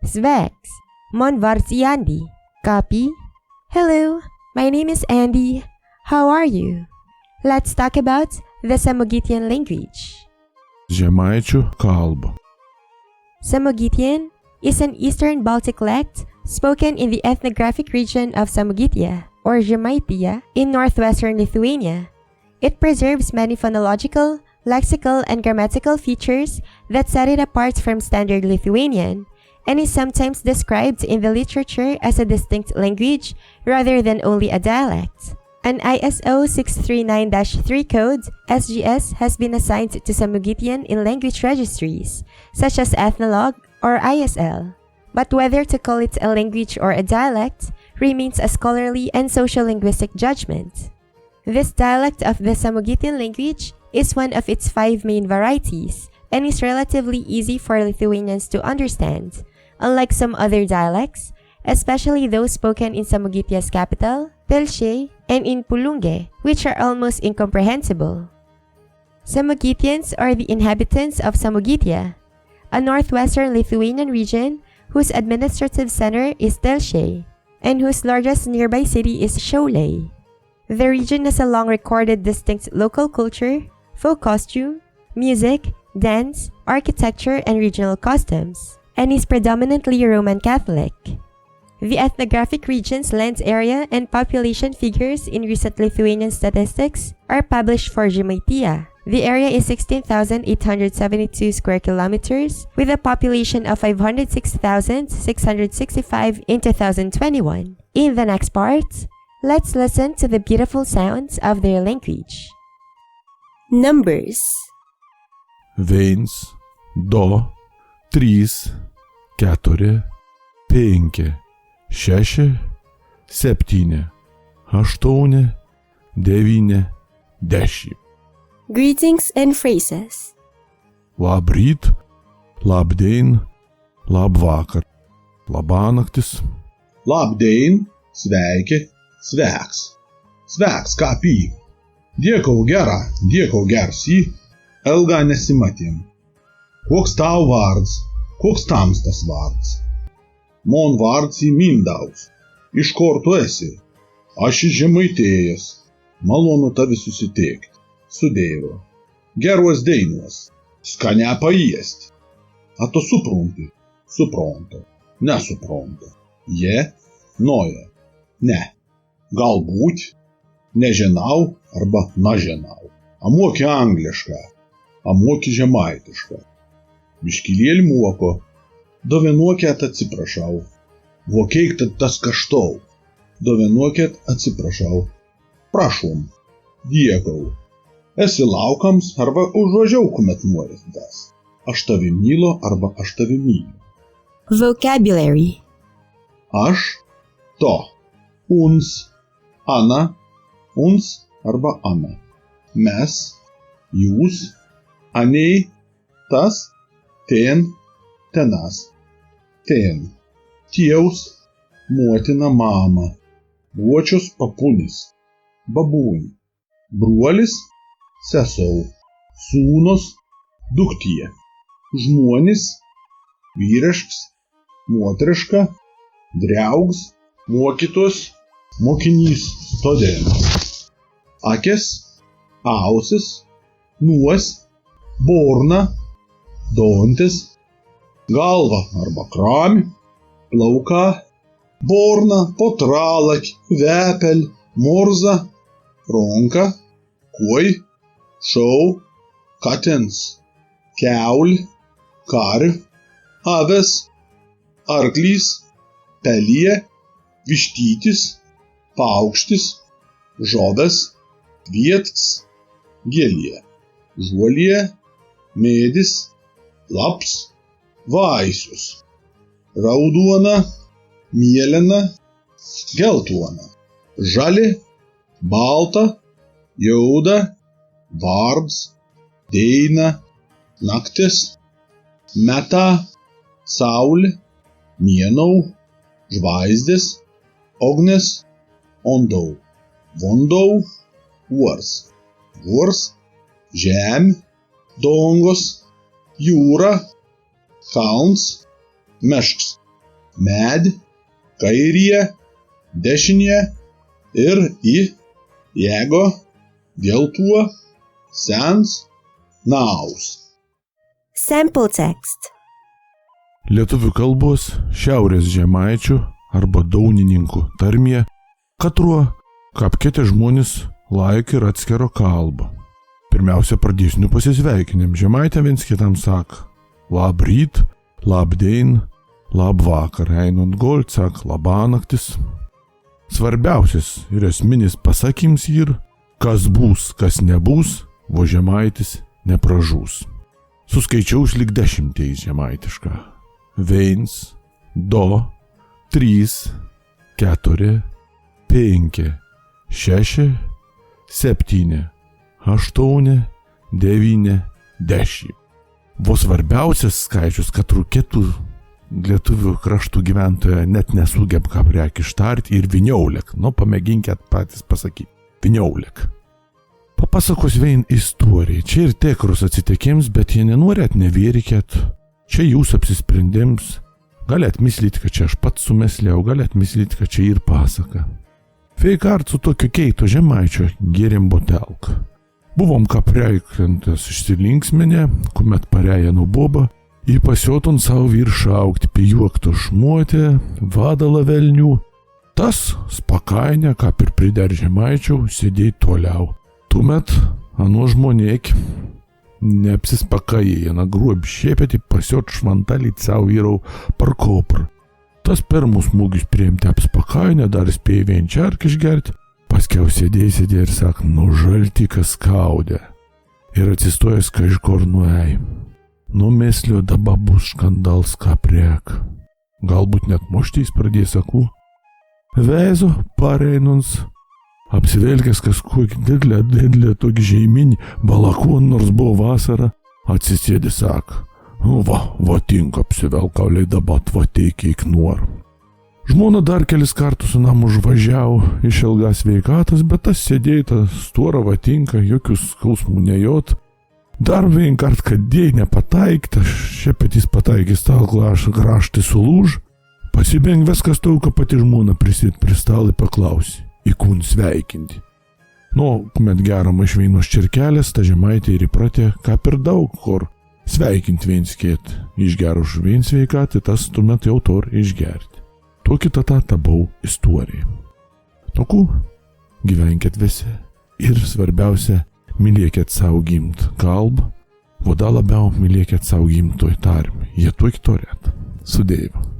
Sveks. Mon vards Andy. Copy? Hello, my name is Andy. How are you? Let's talk about the Samogitian language. Žemaičių kalba. Samogitian is an Eastern Baltic dialect spoken in the ethnographic region of Samogitia, or Žemaitija, in northwestern Lithuania. It preserves many phonological, lexical, and grammatical features that set it apart from standard Lithuanian, and is sometimes described in the literature as a distinct language rather than only a dialect. An ISO 639-3 code, SGS, has been assigned to Samogitian in language registries, such as Ethnologue or ISL. But whether to call it a language or a dialect remains a scholarly and sociolinguistic judgment. This dialect of the Samogitian language is one of its 5 main varieties and is relatively easy for Lithuanians to understand, unlike some other dialects, especially those spoken in Samogitia's capital, Telšiai, and in Pulunge, which are almost incomprehensible. Samogitians are the inhabitants of Samogitia, a northwestern Lithuanian region whose administrative center is Telšiai, and whose largest nearby city is Šiauliai. The region has a long recorded distinct local culture, folk costume, music, dance, architecture, and regional customs, and is predominantly Roman Catholic. The ethnographic region's land area and population figures in recent Lithuanian statistics are published for Žemaitija. The area is 16,872 square kilometers, with a population of 506,665 in 2021. In the next part, let's listen to the beautiful sounds of their language. Numbers. 1, 2, 3, 4, 5, 6, 7, 8, 9, 10. Greetings and phrases. Labryt, labdien, labvakar, labanaktis. Labdien, sveiki, sveks. Sveks, kapī. Diekau gerą, diekau gersį, ilgą nesimatėm. Koks tau vards, koks tamstas vards? Mon vards Mindaugas. Iš kur tu esi? Aš iš Žemaitijos. Malonu tavi susitikti. Su Dievu. Geros dainos. Skanią paėsti. A tu supranti? Suprantu. Nesuprantu. Je? Noja. Ne. Galbūt. Nežinau arba nežinau. A moki anglišką. A moki žemaitišką. Biškilėlį moko. Dovanokit atsiprašau. Vokėkit tas kaštau. Dovanokit atsiprašau. Prašom. Diekau. Esi laukams arba užvažiau, kuomet norintas. Aš tavi myliu arba aš tavi myliu. Vocabulary. Aš, to, uns, ana, uns arba ana. Mes, jūs, anei, tas, ten, tenas, ten. Tėvs, motina, mama. Uočius, papunis, babūnė. Bruolis, sesuo. Sūnus, duktė. Žmonės, vyriškas, moteriška. Draugs, mokytojas, mokinys, studentas. Akis, ausis, nuos, burna, dantis, galva arba krami, plauka, burna, potralak, vepel, morza, ranka, koj, šau, katins, keulė, karv, aves, arklys, pelė, vištytis, paukštis, žodas, vietas, gėlė, žuolė, medis, laps, vaisius, raudona, mėlyna, geltona, žali, balta, juoda, vards, daina, naktis, meta, saulė, mėnau, žvaigždės, ugnis, ondau, vandau, uors, vurs, žemė, dangos, jūra, kalns, miškas, med, kairie, dešinė ir į, jeigu, dėl tuo, sens, naus. Sample text. Lietuvių kalbos šiaurės žemaičių arba daunininkų tarmė, katruo kapkėte žmonės laik ir atskero kalbą. Pirmiausia, pradėsnių pasisveikinim. Žemaitė viens kitam sak labryt, labdein, labvakar. Einant golt sak labanaktis. Svarbiausias ir esminis pasakyms yra, kas bus, kas nebus, vo žemaitis nepražūs. Suskaičiaus lyg 10 žemaitišką. 1, 2, 3, 4, 5, 6, 7, 8, 9, 10. Vos svarbiausias skaičius, kad rūkėtų lietuvių kraštų gyventoja net nesugeb ką priek ištarti ir viniaulek. Pamėginkit patys pasakyti. Viniaulek. Papasakos vein istoriją. Čia ir tekrus atsitikims, bet jie nenorėt nevėrikėt. Čia jūs apsisprendims. Galėt myslyti, kad čia aš pats sumeslėjau, galėt myslyti, kad čia ir pasaka. Feikart su tokiu keito žemaičio gėrim botelką. Buvom kapreikantas išsilinksminę, kuomet pareja nuboba, į pasioton savo viršą aukti pijuokto šmuotę, vadalą velnių. Tas spakainę, ką ir prider žemaičiau, sėdėjai toliau. Tuomet, anu žmonėk, neapsispakajai, na gruobi šėpėti pasiot švantalį savo vyrau parkopr. Tas pirmus smūgius priimti apspakainę, dar spėjai vien čark išgerti, paskiau sėdėjai ir sak, žalti kas skaudė. Ir atsistojęs kažkur nuėjai. Meslio daba bus škandals ką priek. Galbūt net moštys pradės sakų. Veizo pareinus. Apsivelkęs kažkokį didelę tokį žeiminį balakon, nors buvo vasara, atsisėdė sak. Va tinka apsivelkauliai dabat, va teikiai nuor. Žmona dar kelis kartus su namu užvažiavo iš ilgas sveikatas, bet tas sėdėjai, tas stora va tinka, jokių skausmų nejot. Dar vien kart, kad dėjai nepataikta, šepetys pataikys tau graštai sulūž, pasibeng viskas tauka pati žmona prisit prie stalai paklausė, įkūn sveikinti. Kuomet geram iš veinos čirkelės, ta žemaitė ir įpratė, ką per daug, kur sveikinti viens kėt, išgero už vien sveikatį, tas tuomet jau tor išgerti. Tokį tą bau istoriją. Toku gyvenkit visi ir svarbiausia, mylėkit savo gimt kalbą, voda labiau mylėkit savo gimtoj tarmę. Jie tuo iktorėt. Sudėjau.